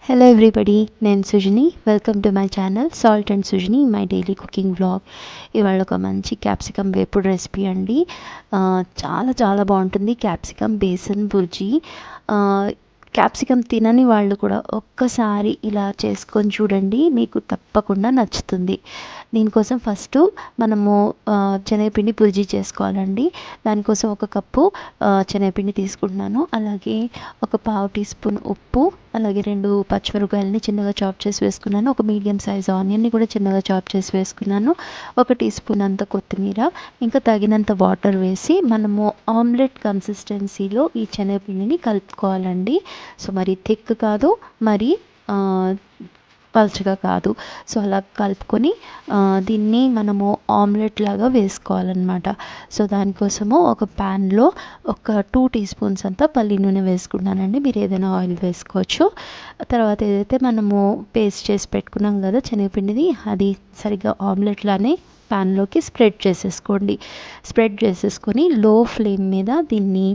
Hello everybody, నేను Sujani. Welcome to my channel salt and Sujani, my daily cooking vlog. ఇవాళ ఒక మంచి క్యాప్సికమ్ వేపుడు రెసిపీ అండి. చాలా చాలా బాగుంటుంది క్యాప్సికమ్ బేసన్ బుర్జీ. క్యాప్సికమ్ తినని వాళ్ళు కూడా ఒక్కసారి ఇలా చేసుకొని చూడండి, మీకు తప్పకుండా నచ్చుతుంది. దీనికోసం ఫస్ట్ మనము శనగపిండి బుర్జీ చేసుకోవాలండి. దానికోసం ఒక కప్పు శనగపిండి తీసుకుంటున్నాను. అలాగే ఒక పావు టీ స్పూన్ ఉప్పు, అలాగే 2 పచ్చిమిరపకాయలని చిన్నగా చాప్ చేసి వేసుకున్నాను. ఒక మీడియం సైజ్ ఆనియన్ని కూడా చిన్నగా చాప్ చేసి వేసుకున్నాను. 1 టీ స్పూన్ అంత కొత్తిమీర, ఇంకా తగినంత వాటర్ వేసి మనము ఆమ్లెట్ కన్సిస్టెన్సీలో ఈ శనగపిండిని కలుపుకోవాలండి. సో మరి థిక్ కాదు, మరి పల్చగా కాదు. సో అలా కలుపుకొని దీన్ని మనము ఆమ్లెట్ లాగా వేసుకోవాలన్నమాట. సో దానికోసము ఒక ప్యాన్లో ఒక 2 టీ స్పూన్స్ అంతా పల్లి నూనె వేసుకున్నానండి. మీరు ఏదైనా ఆయిల్ వేసుకోవచ్చు. తర్వాత ఏదైతే మనము పేస్ట్ చేసి పెట్టుకున్నాం కదా శనగపిండిది, అది సరిగ్గా ఆమ్లెట్ లానే ప్యాన్లోకి స్ప్రెడ్ చేసేసుకొని లో ఫ్లేమ్ మీద దీన్ని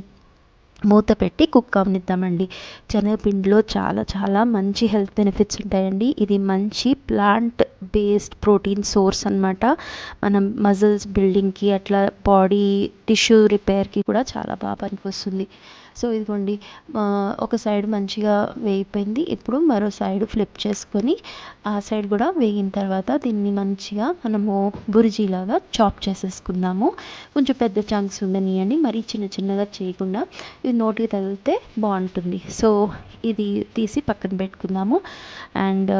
మూత పెట్టి కుక్ అవనిద్దామండి. శనగపిండిలో చాలా చాలా మంచి హెల్త్ బెనిఫిట్స్ ఉంటాయండి. ఇది మంచి ప్లాంట్ బేస్డ్ ప్రోటీన్ సోర్స్ అనమాట. మనం మజిల్స్ బిల్డింగ్కి, అట్లా బాడీ టిష్యూ రిపేర్కి కూడా చాలా బాగా పనికొస్తుంది. సో ఇదిగోండి, ఒక సైడ్ మంచిగా వేగిపోయింది. ఇప్పుడు మరో సైడ్ ఫ్లిప్ చేసుకొని ఆ సైడ్ కూడా వేగిన తర్వాత దీన్ని మంచిగా మనము బుర్జీలాగా చాప్ చేసేసుకుందాము. కొంచెం పెద్ద చంక్స్ ఉండనియండి, మరీ చిన్న చిన్నగా చేయకుండా. ఇది నోటికి తగిలితే బాగుంటుంది. సో ఇది తీసి పక్కన పెట్టుకుందాము. అండ్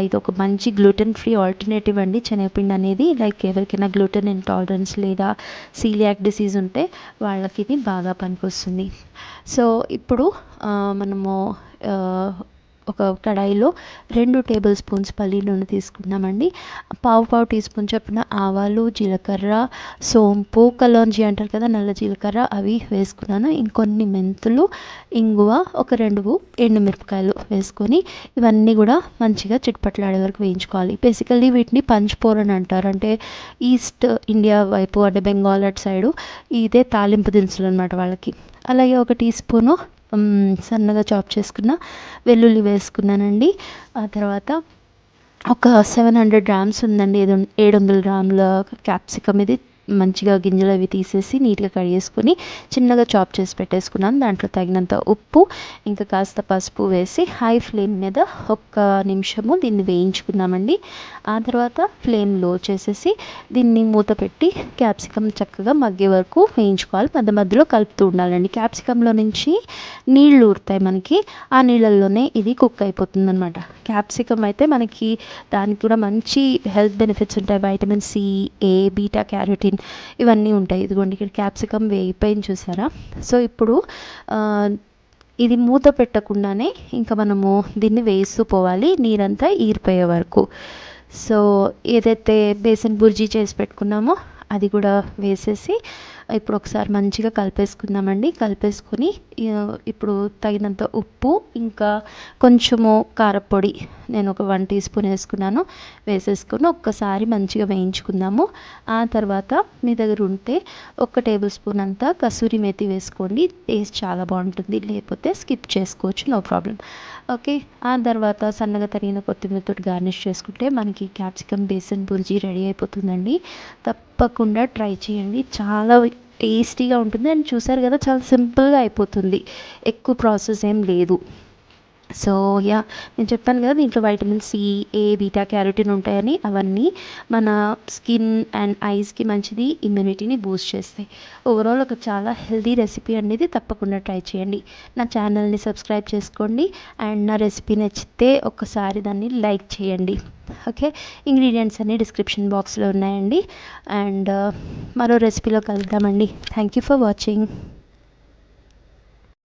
ఇది ఒక మంచి గ్లూటెన్ ఫ్రీ ఆల్టర్నేటివ్ అండి శనగపిండి అనేది. లైక్ ఎవరికైనా గ్లూటెన్ ఇంటాలరెన్స్ లేదా సీలియాక్ డిసీజ్ ఉంటే వాళ్ళకి ఇది బాగా పనికొస్తుంది. సో ఇప్పుడు మనము ఒక కడాయిలో 2 టేబుల్ స్పూన్స్ పల్లి నూనె తీసుకున్నామండి. పావు టీ స్పూన్ చొప్పున ఆవాలు, జీలకర్ర, సోంపు, కలోంజీ అంటారు కదా, నల్ల జీలకర్ర, అవి వేసుకున్నాను. ఇంకొన్ని మెంతులు, ఇంగువ, ఒక 2 ఎండుమిరపకాయలు వేసుకొని ఇవన్నీ కూడా మంచిగా చిట్పట్లాడే వరకు వేయించుకోవాలి. బేసికల్లీ వీటిని పంచ్పోర్ అని అంటారు. అంటే ఈస్ట్ ఇండియా వైపు, అంటే బెంగాల్ అటు సైడు ఇదే తాలింపు దినుసులు అనమాట వాళ్ళకి. అలాగే 1 టీ స్పూను సన్నగా చాప్ చేసుకున్న వెల్లుల్లి వేసుకున్నానండి. ఆ తర్వాత ఒక 700 గ్రామ్స్ ఉందండి, 700 గ్రాముల క్యాప్సికమ్. ఇది మంచిగా గింజలు అవి తీసేసి నీట్గా కడిగేసుకొని చిన్నగా చాప్ చేసి పెట్టేసుకున్నాను. దాంట్లో తగినంత ఉప్పు, ఇంకా కాస్త పసుపు వేసి హై ఫ్లేమ్ మీద 1 నిమిషము దీన్ని వేయించుకున్నామండి. ఆ తర్వాత ఫ్లేమ్ లో చేసేసి దీన్ని మూత పెట్టి క్యాప్సికమ్ చక్కగా మగ్గే వరకు వేయించుకోవాలి. మధ్య మధ్యలో కలుపుతూ ఉండాలండి. క్యాప్సికంలో నుంచి నీళ్లు ఊరుతాయి మనకి, ఆ నీళ్ళల్లోనే ఇది కుక్ అయిపోతుంది అనమాట. క్యాప్సికమ్ అయితే మనకి దానికి కూడా మంచి హెల్త్ బెనిఫిట్స్ ఉంటాయి. వైటమిన్ సి, ఏ, బీటా క్యారోటిన్ ఇవన్నీ ఉంటాయి. ఇదిగోండి, ఇక్కడ క్యాప్సికమ్ వేగిపోయింది చూసారా. సో ఇప్పుడు ఇది మూత పెట్టకుండానే ఇంకా మనము దీన్ని వేస్తూ పోవాలి, నీరంతా ఈరిపోయే వరకు. సో ఏదైతే బేసన్ బుర్జీ చేసి పెట్టుకున్నామో అది కూడా వేసేసి ఇప్పుడు ఒకసారి మంచిగా కలిపేసుకుందామండి. కలిపేసుకొని ఇప్పుడు తగినంత ఉప్పు, ఇంకా కొంచెము కారపొడి, నేను ఒక 1 టీ స్పూన్ వేసుకున్నాను, వేసేసుకొని ఒక్కసారి మంచిగా వేయించుకుందాము. ఆ తర్వాత మీ దగ్గర ఉంటే 1 టేబుల్ స్పూన్ అంతా కసూరి మేతి వేసుకోండి. టేస్ట్ చాలా బాగుంటుంది, లేకపోతే స్కిప్ చేసుకోవచ్చు, నో ప్రాబ్లం. ఓకే, ఆ తర్వాత సన్నగా తరిగిన కొత్తిమీరతో గార్నిష్ చేసుకుంటే మనకి క్యాప్సికమ్ బేసన్ బుర్జీ రెడీ అయిపోతుందండి. తప్పకుండా ట్రై చేయండి, చాలా టేస్టీగా ఉంటుంది. అండ్ చూసారు కదా, చాలా సింపుల్గా అయిపోతుంది, ఎక్కువ ప్రాసెస్ ఏం లేదు. సో నేను చెప్పాను కదా, దీంట్లో వైటమిన్ సి, ఏ, బీటా క్యారోటిన్ ఉంటాయని. అవన్నీ మన స్కిన్ అండ్ ఐస్కి మంచిది, ఇమ్యూనిటీని బూస్ట్ చేస్తాయి. ఓవరాల్ ఒక చాలా హెల్తీ రెసిపీ అనేది, తప్పకుండా ట్రై చేయండి. నా ఛానల్ని సబ్స్క్రైబ్ చేసుకోండి. అండ్ నా రెసిపీ నచ్చితే ఒక్కసారి దాన్ని లైక్ చేయండి. ఓకే, ఇంగ్రీడియంట్స్ అన్నీ డిస్క్రిప్షన్ బాక్స్లో ఉన్నాయండి. అండ్ మరో రెసిపీలో కలుద్దామండి. Thank you for watching.